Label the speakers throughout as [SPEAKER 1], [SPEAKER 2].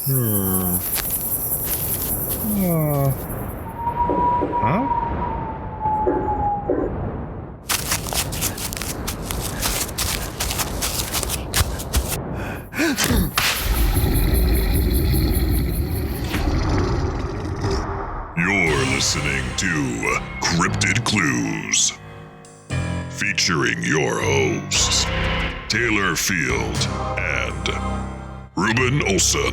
[SPEAKER 1] Hmm. Uh, huh?
[SPEAKER 2] You're listening to Cryptid Clues, featuring your hosts, Taylor Field and Ruben Olson.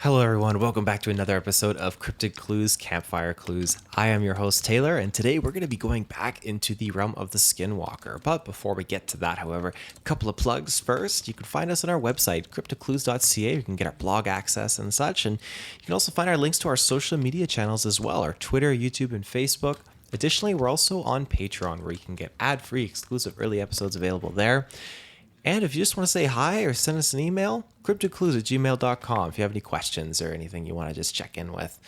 [SPEAKER 3] Hello everyone, welcome back to another episode of Cryptid Clues, Campfire Clues. I am your host Taylor, and today we're going to be going back into the realm of the skinwalker. But before we get to that, however, a couple of plugs first. You can find us on our website, CryptidClues.ca. You can get our blog access and such, and you can also find our links to our social media channels as well, our Twitter, YouTube, and Facebook. Additionally, we're also on Patreon, where you can get ad-free, exclusive early episodes available there. And if you just want to say hi or send us an email, cryptidclues@gmail.com if you have any questions or anything you want to just check in with.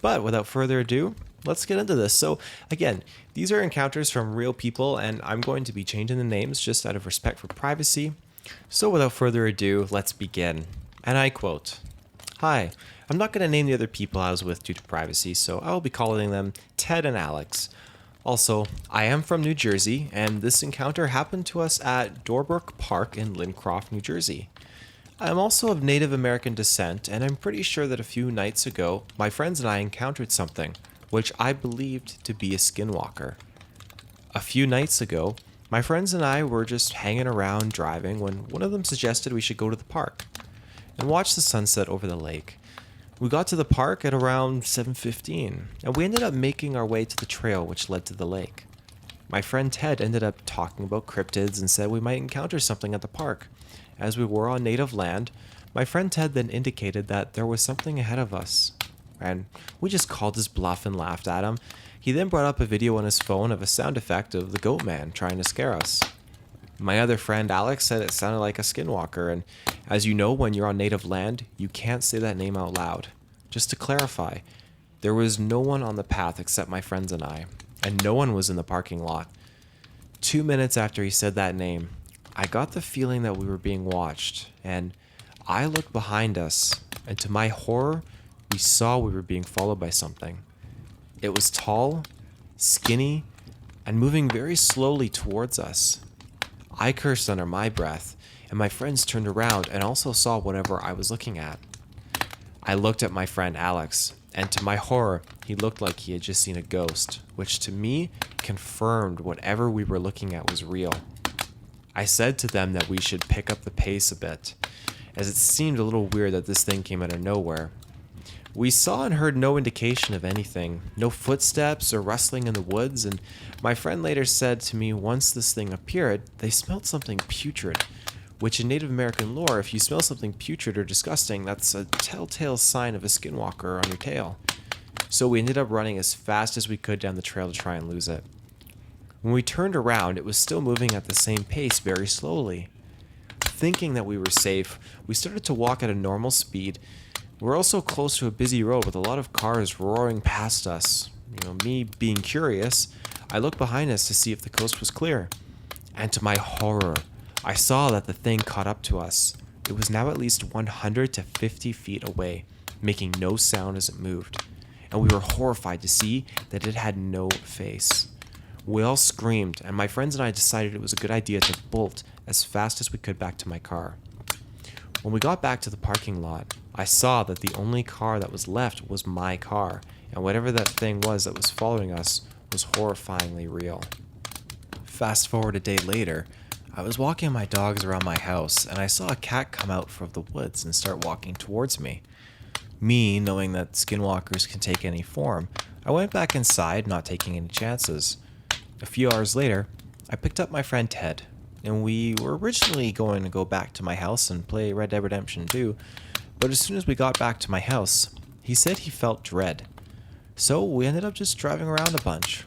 [SPEAKER 3] But without further ado, let's get into this. So again, these are encounters from real people, and I'm going to be changing the names just out of respect for privacy. So without further ado, let's begin. And I quote, "Hi, I'm not going to name the other people I was with due to privacy, so I will be calling them Ted and Alex. Also, I am from New Jersey, and this encounter happened to us at Dorbrook Park in Lincroft, New Jersey. I am also of Native American descent, and I'm pretty sure that a few nights ago, my friends and I encountered something, which I believed to be a skinwalker. A few nights ago, my friends and I were just hanging around driving when one of them suggested we should go to the park and watch the sunset over the lake. We got to the park at around 7:15, and we ended up making our way to the trail which led to the lake. My friend Ted ended up talking about cryptids and said we might encounter something at the park. As we were on native land, my friend Ted then indicated that there was something ahead of us, and we just called his bluff and laughed at him. He then brought up a video on his phone of a sound effect of the goat man trying to scare us. My other friend Alex said it sounded like a skinwalker, and as you know, when you're on native land, you can't say that name out loud. Just to clarify, there was no one on the path except my friends and I, and no one was in the parking lot. 2 minutes after he said that name, I got the feeling that we were being watched, and I looked behind us, and to my horror, we saw we were being followed by something. It was tall, skinny, and moving very slowly towards us. I cursed under my breath, and my friends turned around and also saw whatever I was looking at. I looked at my friend Alex, and to my horror, he looked like he had just seen a ghost, which to me confirmed whatever we were looking at was real. I said to them that we should pick up the pace a bit, as it seemed a little weird that this thing came out of nowhere. We saw and heard no indication of anything, no footsteps or rustling in the woods, and my friend later said to me once this thing appeared, they smelled something putrid, which in Native American lore, if you smell something putrid or disgusting, that's a telltale sign of a skinwalker on your tail. So we ended up running as fast as we could down the trail to try and lose it. When we turned around, it was still moving at the same pace very slowly. Thinking that we were safe, we started to walk at a normal speed. We're also close to a busy road with a lot of cars roaring past us. Me being curious, I looked behind us to see if the coast was clear. And to my horror, I saw that the thing caught up to us. It was now at least 100 to 50 feet away, making no sound as it moved. And we were horrified to see that it had no face. We all screamed, and my friends and I decided it was a good idea to bolt as fast as we could back to my car. When we got back to the parking lot, I saw that the only car that was left was my car, and whatever that thing was that was following us was horrifyingly real. Fast forward a day later, I was walking my dogs around my house, and I saw a cat come out from the woods and start walking towards me. Me, knowing that skinwalkers can take any form, I went back inside, not taking any chances. A few hours later, I picked up my friend Ted, and we were originally going to go back to my house and play Red Dead Redemption 2, but as soon as we got back to my house, he said he felt dread. So we ended up just driving around a bunch.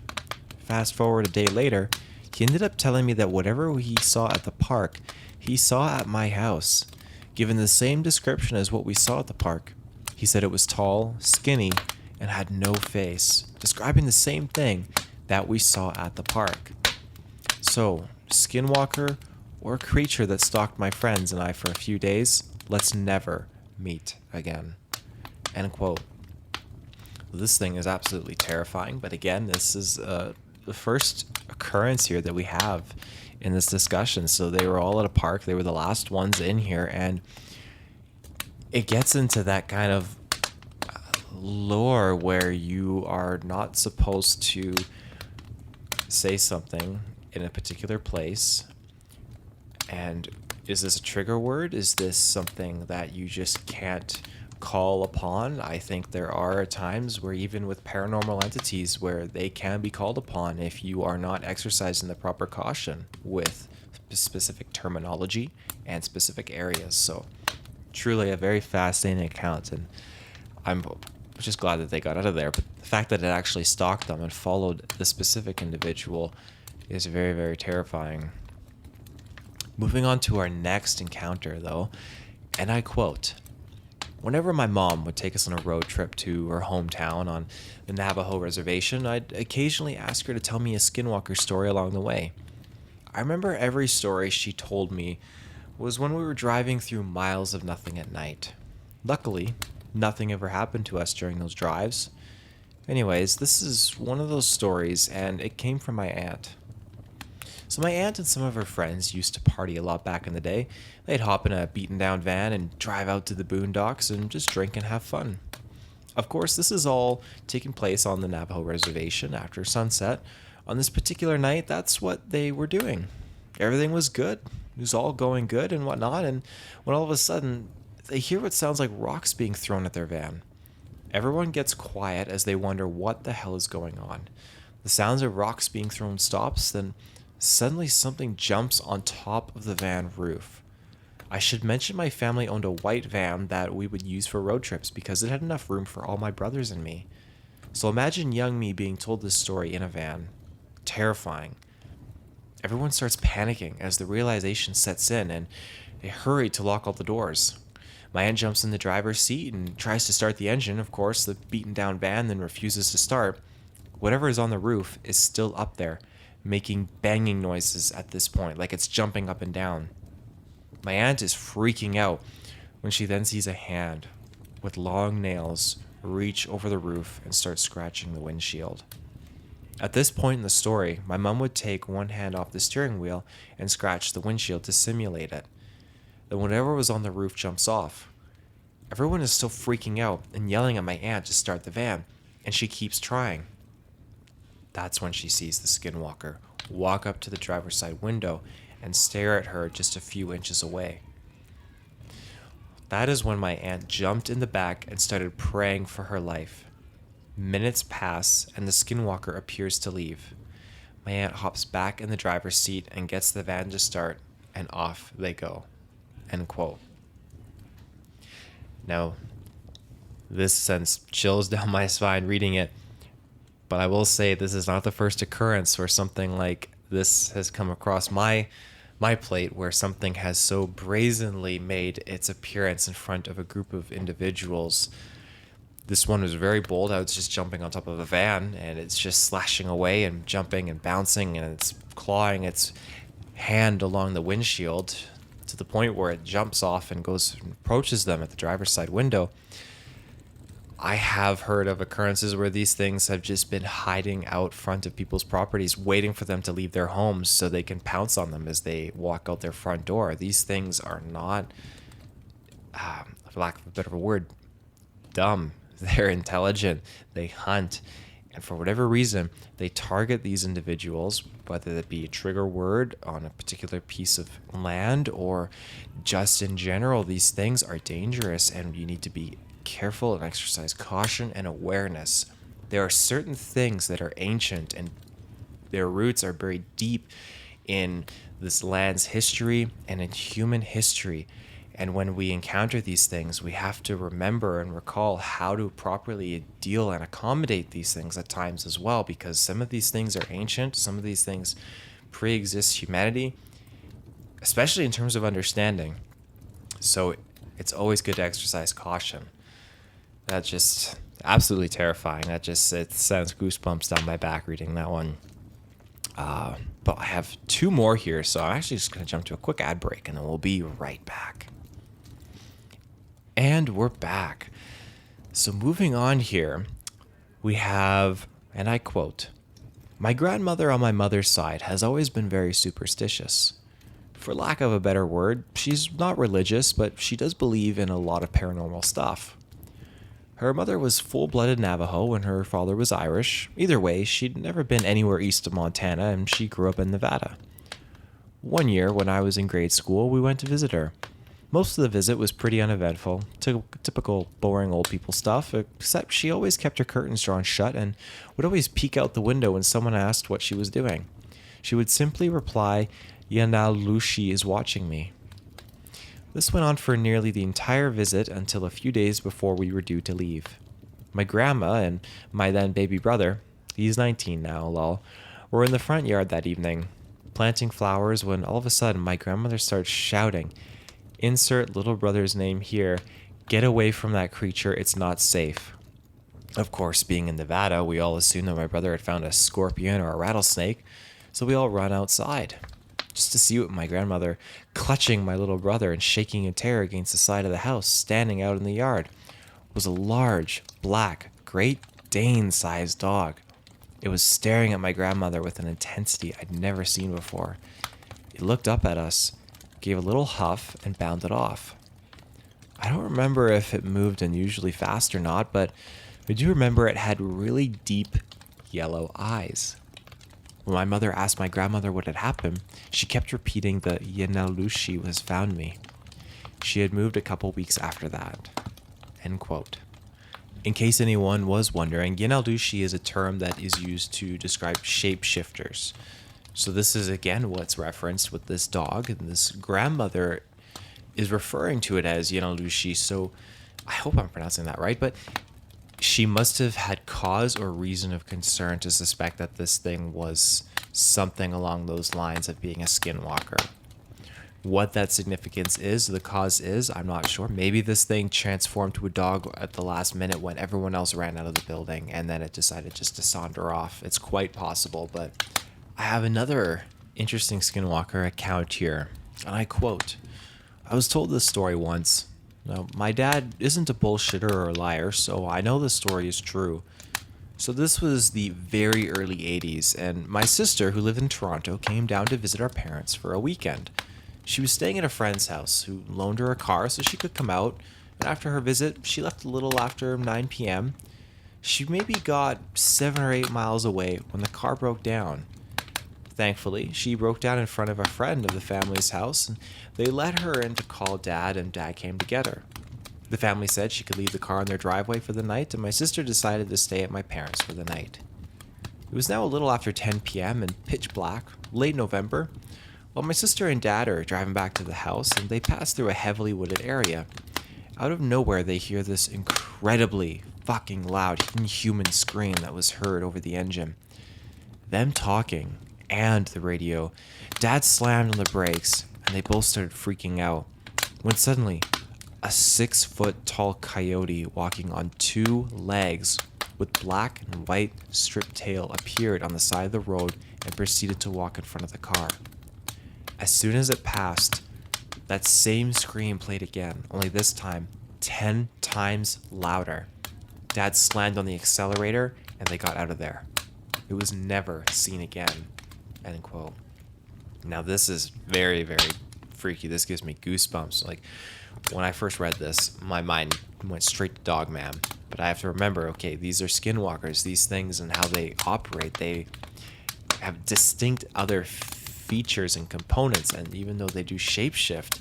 [SPEAKER 3] Fast forward a day later, he ended up telling me that whatever he saw at the park, he saw at my house. given the same description as what we saw at the park. He said it was tall, skinny, and had no face, describing the same thing that we saw at the park. So, skinwalker or creature that stalked my friends and I for a few days, let's never meet again. End quote. This thing is absolutely terrifying, but again, this is the first occurrence here that we have in this discussion. So they were all at a park, they were the last ones in here, and it gets into that kind of lore where you are not supposed to say something in a particular place. And is this a trigger word? Is this something that you just can't call upon? I think there are times where even with paranormal entities where they can be called upon if you are not exercising the proper caution with specific terminology and specific areas. So truly a very fascinating account, and I'm just glad that they got out of there. But the fact that it actually stalked them and followed the specific individual is very, very terrifying. Moving on to our next encounter, though, and I quote, "Whenever my mom would take us on a road trip to her hometown on the Navajo reservation, I'd occasionally ask her to tell me a skinwalker story along the way. I remember every story she told me was when we were driving through miles of nothing at night. Luckily, nothing ever happened to us during those drives. Anyways, this is one of those stories, and it came from my aunt. So my aunt and some of her friends used to party a lot back in the day. They'd hop in a beaten down van and drive out to the boondocks and just drink and have fun. Of course, this is all taking place on the Navajo reservation after sunset. On this particular night, that's what they were doing. Everything was good. It was all going good and whatnot, and when all of a sudden, they hear what sounds like rocks being thrown at their van. Everyone gets quiet as they wonder what the hell is going on. The sounds of rocks being thrown stops, then suddenly something jumps on top of the van roof. I should mention my family owned a white van that we would use for road trips because it had enough room for all my brothers and me. So imagine young me being told this story in a van. Terrifying. Everyone starts panicking as the realization sets in, and they hurry to lock all the doors. My aunt jumps in the driver's seat and tries to start the engine. Of course, the beaten down van then refuses to start. Whatever is on the roof is still up there, making banging noises at this point, like it's jumping up and down. My aunt is freaking out when she then sees a hand with long nails reach over the roof and start scratching the windshield. At this point in the story, my mom would take one hand off the steering wheel and scratch the windshield to simulate it. Then whatever was on the roof jumps off. Everyone is still freaking out and yelling at my aunt to start the van, and she keeps trying. That's when she sees the skinwalker walk up to the driver's side window and stare at her just a few inches away. That is when my aunt jumped in the back and started praying for her life. Minutes pass and the skinwalker appears to leave. My aunt hops back in the driver's seat and gets the van to start, and off they go." End quote. Now, this sends chills down my spine reading it. But I will say this is not the first occurrence where something like this has come across my plate, where something has so brazenly made its appearance in front of a group of individuals. This one was very bold. I was just jumping on top of a van, and it's just slashing away and jumping and bouncing, and it's clawing its hand along the windshield to the point where it jumps off and goes and approaches them at the driver's side window. I have heard of occurrences where these things have just been hiding out front of people's properties, waiting for them to leave their homes so they can pounce on them as they walk out their front door. These things are not, for lack of a better word, dumb. They're intelligent. They hunt. And for whatever reason, they target these individuals, whether it be a trigger word on a particular piece of land or just in general. These things are dangerous, and you need to be careful and exercise caution and awareness. There are certain things that are ancient and their roots are buried deep in this land's history and in human history. And when we encounter these things, we have to remember and recall how to properly deal and accommodate these things at times as well, because some of these things are ancient, some of these things pre-exist humanity, especially in terms of understanding. So it's always good to exercise caution. That's just absolutely terrifying. It sends goosebumps down my back reading that one. But I have two more here, so I'm actually just going to jump to a quick ad break, and then we'll be right back. And we're back. So moving on here, we have, and I quote, "My grandmother on my mother's side has always been very superstitious. For lack of a better word, she's not religious, but she does believe in a lot of paranormal stuff. Her mother was full-blooded Navajo and her father was Irish. Either way, she'd never been anywhere east of Montana, and she grew up in Nevada. One year, when I was in grade school, we went to visit her. Most of the visit was pretty uneventful, typical boring old people stuff, except she always kept her curtains drawn shut and would always peek out the window when someone asked what she was doing. She would simply reply, 'Yanalushi is watching me.' This went on for nearly the entire visit until a few days before we were due to leave. My grandma and my then baby brother, he's 19 now, lol, were in the front yard that evening, planting flowers when all of a sudden my grandmother starts shouting, 'Insert little brother's name here. Get away from that creature. It's not safe.' Of course, being in Nevada, we all assumed that my brother had found a scorpion or a rattlesnake, so we all run outside, just to see what my grandmother, clutching my little brother and shaking in terror against the side of the house, standing out in the yard, was a large, black, Great Dane-sized dog. It was staring at my grandmother with an intensity I'd never seen before. It looked up at us, gave a little huff, and bounded off. I don't remember if it moved unusually fast or not, but I do remember it had really deep yellow eyes. When my mother asked my grandmother what had happened, she kept repeating that Yanalushi has found me. She had moved a couple weeks after that." End quote. In case anyone was wondering, Yanalushi is a term that is used to describe shapeshifters. So this is again what's referenced with this dog, and this grandmother is referring to it as Yanalushi, so I hope I'm pronouncing that right, but she must have had cause or reason of concern to suspect that this thing was something along those lines of being a skinwalker. What that significance is, the cause is, I'm not sure. Maybe this thing transformed to a dog at the last minute when everyone else ran out of the building and then it decided just to saunter off. It's quite possible, but I have another interesting skinwalker account here, and I quote, "I was told this story once. Now, my dad isn't a bullshitter or a liar, so I know the story is true. So this was the very early 80s, and my sister, who lived in Toronto, came down to visit our parents for a weekend. She was staying at a friend's house, who loaned her a car so she could come out, and after her visit, she left a little after 9 p.m. She maybe got 7 or 8 miles away when the car broke down. Thankfully, she broke down in front of a friend of the family's house, and they let her in to call Dad, and Dad came to get her. The family said she could leave the car in their driveway for the night, and my sister decided to stay at my parents' for the night. It was now a little after 10 p.m. and pitch black, late November, while my sister and Dad are driving back to the house, and they pass through a heavily wooded area. Out of nowhere, they hear this incredibly fucking loud, inhuman scream that was heard over the engine. Them talking and the radio. Dad slammed on the brakes, and they both started freaking out, when suddenly, a 6-foot-tall coyote walking on 2 legs with black and white striped tail appeared on the side of the road and proceeded to walk in front of the car. As soon as it passed, that same scream played again, only this time 10 times louder. Dad slammed on the accelerator, and they got out of there. It was never seen again. End quote. Now this is very, very freaky. This gives me goosebumps. Like, when I first read this, my mind went straight to Dogman. But I have to remember, okay, these are skinwalkers. These things and how they operate, they have distinct other features and components. And even though they do shapeshift,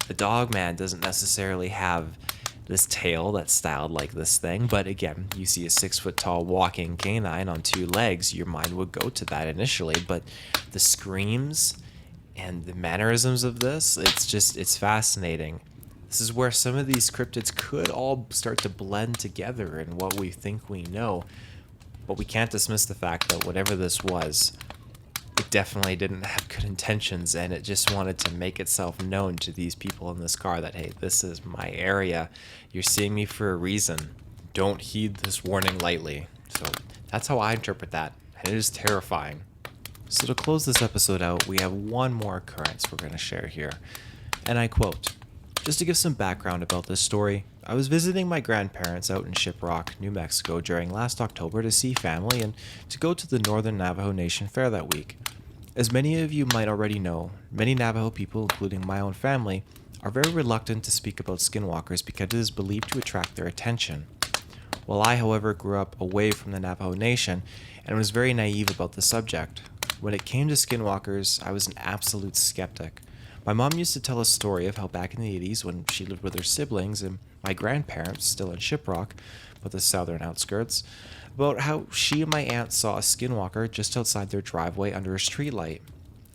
[SPEAKER 3] the Dogman doesn't necessarily have this tail that's styled like this thing. But again, you see a 6-foot-tall walking canine on 2 legs, your mind would go to that initially. But the screams and the mannerisms of this, it's fascinating. This is where some of these cryptids could all start to blend together in what we think we know. But we can't dismiss the fact that whatever this was It definitely didn't have good intentions, and it just wanted to make itself known to these people in this car that, hey, this is my area. You're seeing me for a reason. Don't heed this warning lightly. So that's how I interpret that, and it is terrifying. So to close this episode out, we have one more occurrence we're going to share here. And I quote, "Just to give some background about this story, I was visiting my grandparents out in Shiprock, New Mexico during last October to see family and to go to the Northern Navajo Nation Fair that week. As many of you might already know, many Navajo people, including my own family, are very reluctant to speak about skinwalkers because it is believed to attract their attention. While I, however, grew up away from the Navajo Nation and was very naive about the subject, when it came to skinwalkers, I was an absolute skeptic. My mom used to tell a story of how back in the 80s, when she lived with her siblings and my grandparents, still in Shiprock, but the southern outskirts, about how she and my aunt saw a skinwalker just outside their driveway under a streetlight.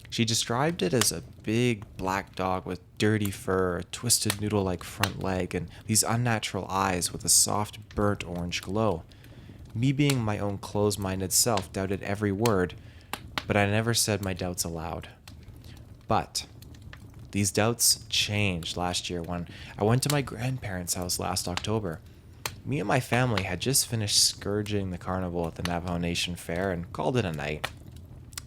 [SPEAKER 3] She described it as a big black dog with dirty fur, a twisted noodle-like front leg, and these unnatural eyes with a soft burnt orange glow. Me being my own closed-minded self doubted every word, but I never said my doubts aloud. But these doubts changed last year when I went to my grandparents' house last October. Me and my family had just finished scourging the carnival at the Navajo Nation Fair and called it a night.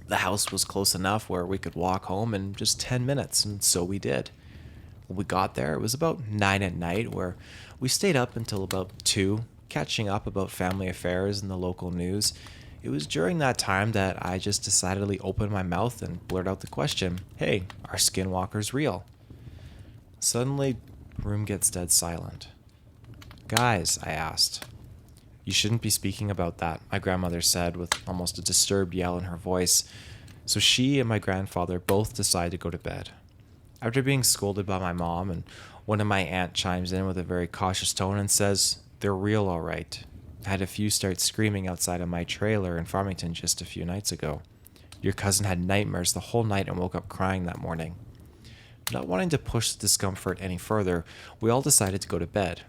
[SPEAKER 3] The house was close enough where we could walk home in just 10 minutes, and so we did. When we got there, it was about 9 at night, where we stayed up until about 2, catching up about family affairs and the local news. It was during that time that I just decidedly opened my mouth and blurted out the question, "Hey, are skinwalkers real?" Suddenly, the room gets dead silent. "Guys," I asked. "You shouldn't be speaking about that," my grandmother said with almost a disturbed yell in her voice. So she and my grandfather both decide to go to bed. After being scolded by my mom, and one of my aunt chimes in with a very cautious tone and says, "They're real all right. I had a few start screaming outside of my trailer in Farmington just a few nights ago. Your cousin had nightmares the whole night and woke up crying that morning." Not wanting to push the discomfort any further, we all decided to go to bed.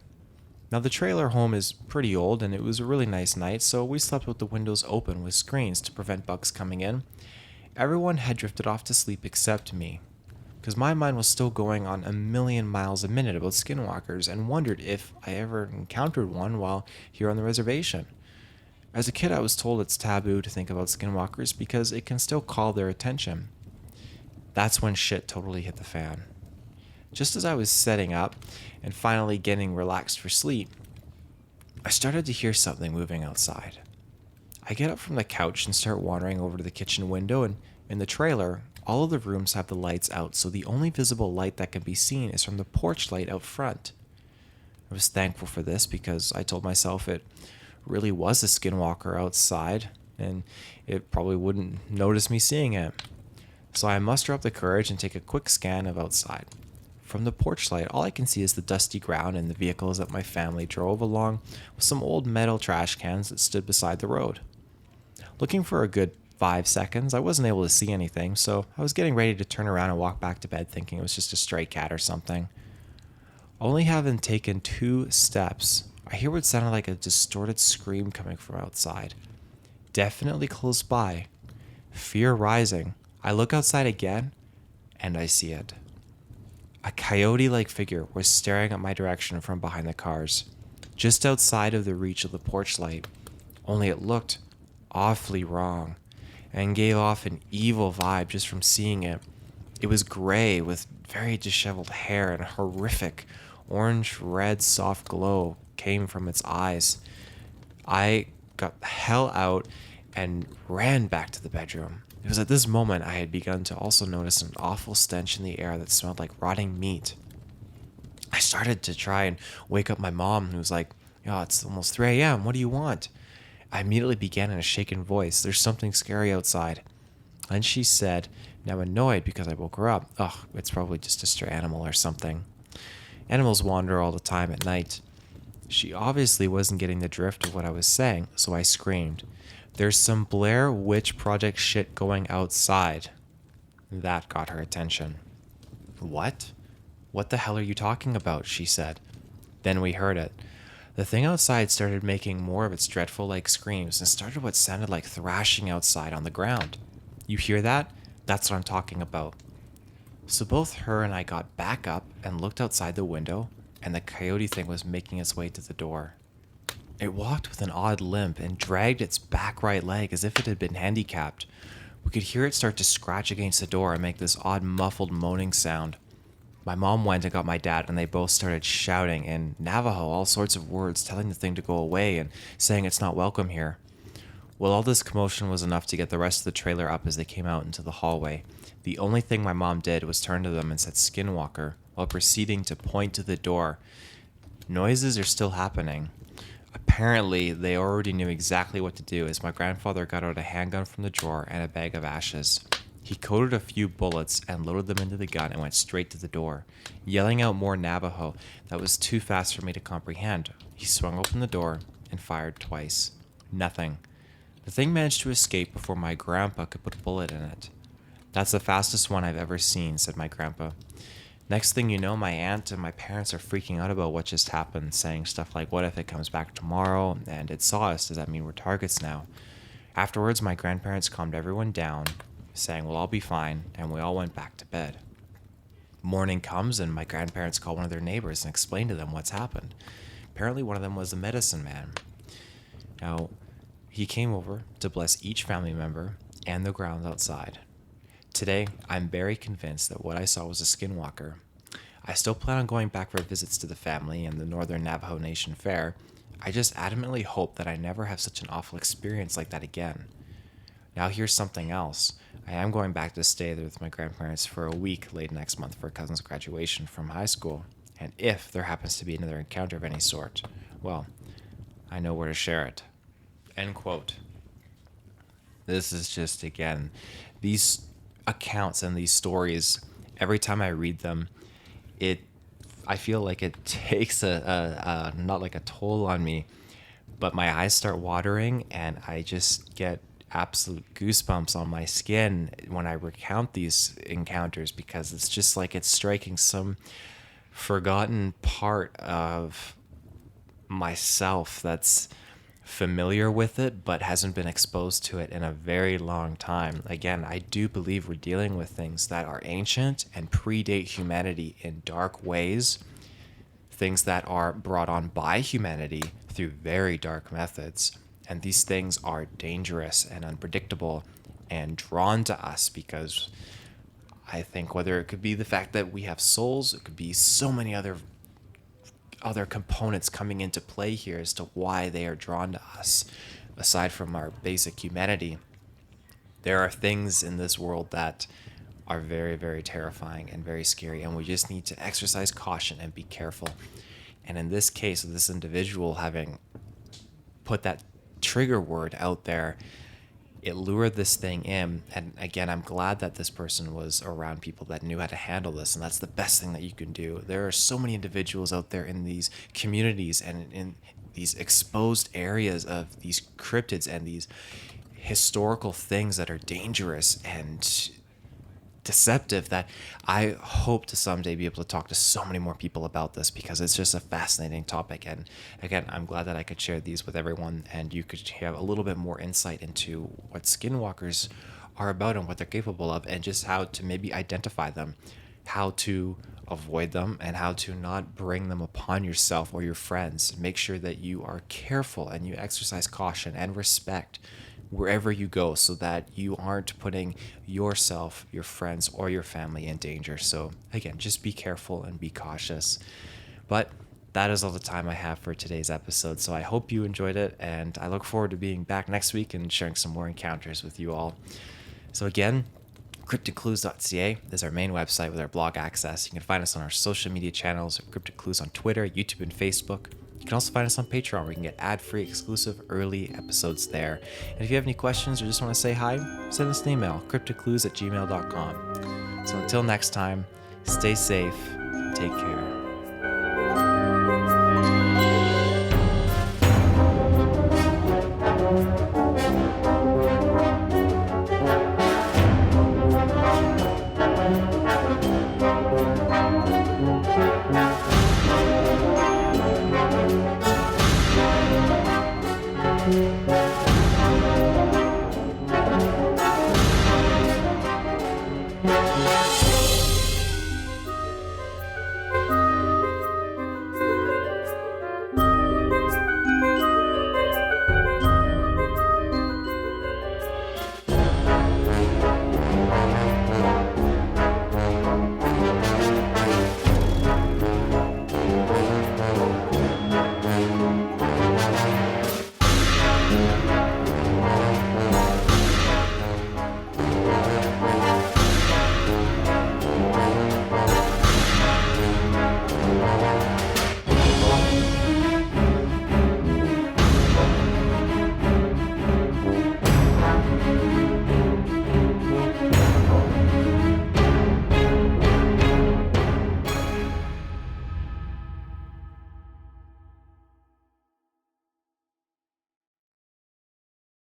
[SPEAKER 3] Now the trailer home is pretty old and it was a really nice night, so we slept with the windows open with screens to prevent bugs coming in. Everyone had drifted off to sleep except me, because my mind was still going on a million miles a minute about skinwalkers and wondered if I ever encountered one while here on the reservation. As a kid, I was told it's taboo to think about skinwalkers because it can still call their attention. That's when shit totally hit the fan. Just as I was setting up and finally getting relaxed for sleep, I started to hear something moving outside. I get up from the couch and start wandering over to the kitchen window, and in the trailer, all of the rooms have the lights out, so the only visible light that can be seen is from the porch light out front. I was thankful for this because I told myself it really was a skinwalker outside, and it probably wouldn't notice me seeing it. So I muster up the courage and take a quick scan of outside. From the porch light, all I can see is the dusty ground and the vehicles that my family drove along with some old metal trash cans that stood beside the road. Looking for a good 5 seconds, I wasn't able to see anything, so I was getting ready to turn around and walk back to bed thinking it was just a stray cat or something. Only having taken 2 steps, I hear what sounded like a distorted scream coming from outside. Definitely close by. Fear rising, I look outside again, and I see it. A coyote-like figure was staring at my direction from behind the cars, just outside of the reach of the porch light, only it looked awfully wrong and gave off an evil vibe just from seeing it. It was gray with very disheveled hair and a horrific orange-red soft glow came from its eyes. I got the hell out and ran back to the bedroom. It was at this moment I had begun to also notice an awful stench in the air that smelled like rotting meat. I started to try and wake up my mom, who was like, "Oh, it's almost 3 a.m. What do you want?" I immediately began in a shaken voice, "There's something scary outside." And she said, now annoyed because I woke her up, "Oh, it's probably just a stray animal or something. Animals wander all the time at night." She obviously wasn't getting the drift of what I was saying, so I screamed, "There's some Blair Witch Project shit going outside." That got her attention. "What? What the hell are you talking about?" she said. Then we heard it. The thing outside started making more of its dreadful like screams and started what sounded like thrashing outside on the ground. You hear that? That's what I'm talking about. So both her and I got back up and looked outside the window, and the coyote thing was making its way to the door. It walked with an odd limp and dragged its back right leg as if it had been handicapped. We could hear it start to scratch against the door and make this odd muffled moaning sound. My mom went and got my dad, and they both started shouting in Navajo all sorts of words, telling the thing to go away and saying it's not welcome here. Well, all this commotion was enough to get the rest of the trailer up as they came out into the hallway. The only thing my mom did was turn to them and said skinwalker, while proceeding to point to the door. Noises are still happening. Apparently, they already knew exactly what to do as my grandfather got out a handgun from the drawer and a bag of ashes. He coated a few bullets and loaded them into the gun and went straight to the door, yelling out more Navajo that was too fast for me to comprehend. He swung open the door and fired twice. Nothing. The thing managed to escape before my grandpa could put a bullet in it. That's the fastest one I've ever seen, said my grandpa. Next thing you know, my aunt and my parents are freaking out about what just happened, saying stuff like, what if it comes back tomorrow and it saw us? Does that mean we're targets now? Afterwards, my grandparents calmed everyone down, saying we'll all be fine, and we all went back to bed. Morning comes, and my grandparents call one of their neighbors and explain to them what's happened. Apparently, one of them was a medicine man. Now, he came over to bless each family member and the grounds outside. Today, I'm very convinced that what I saw was a skinwalker. I still plan on going back for visits to the family and the Northern Navajo Nation Fair. I just adamantly hope that I never have such an awful experience like that again. Now here's something else. I am going back to stay there with my grandparents for a week late next month for a cousin's graduation from high school. And if there happens to be another encounter of any sort, well, I know where to share it. End quote. This is just, again, these accounts and these stories, every time I read them, I feel like it takes not like a toll on me, but my eyes start watering and I just get absolute goosebumps on my skin when I recount these encounters, because it's just like it's striking some forgotten part of myself that's familiar with it but hasn't been exposed to it in a very long time. Again, I do believe we're dealing with things that are ancient and predate humanity in dark ways, things that are brought on by humanity through very dark methods, and these things are dangerous and unpredictable and drawn to us because I think whether it could be the fact that we have souls, it could be so many other components coming into play here as to why they are drawn to us. Aside from our basic humanity, there are things in this world that are very, very terrifying and very scary, and we just need to exercise caution and be careful. And in this case, of this individual having put that trigger word out there, it lured this thing in. And again, I'm glad that this person was around people that knew how to handle this, and that's the best thing that you can do. There are so many individuals out there in these communities and in these exposed areas of these cryptids and these historical things that are dangerous and deceptive that I hope to someday be able to talk to so many more people about this, because it's just a fascinating topic. And again, I'm glad that I could share these with everyone and you could have a little bit more insight into what skinwalkers are about and what they're capable of, and just how to maybe identify them, how to avoid them, and how to not bring them upon yourself or your friends. Make sure that you are careful and you exercise caution and respect wherever you go, so that you aren't putting yourself, your friends, or your family in danger. So again, just be careful and be cautious. But that is all the time I have for today's episode. So I hope you enjoyed it, and I look forward to being back next week and sharing some more encounters with you all. So again, CryptidClues.ca is our main website with our blog access. You can find us on our social media channels, Cryptid Clues on Twitter, YouTube, and Facebook. You can also find us on Patreon, where you can get ad-free, exclusive, early episodes there. And if you have any questions or just want to say hi, send us an email, cryptidclues@gmail.com. So until next time, stay safe, take care.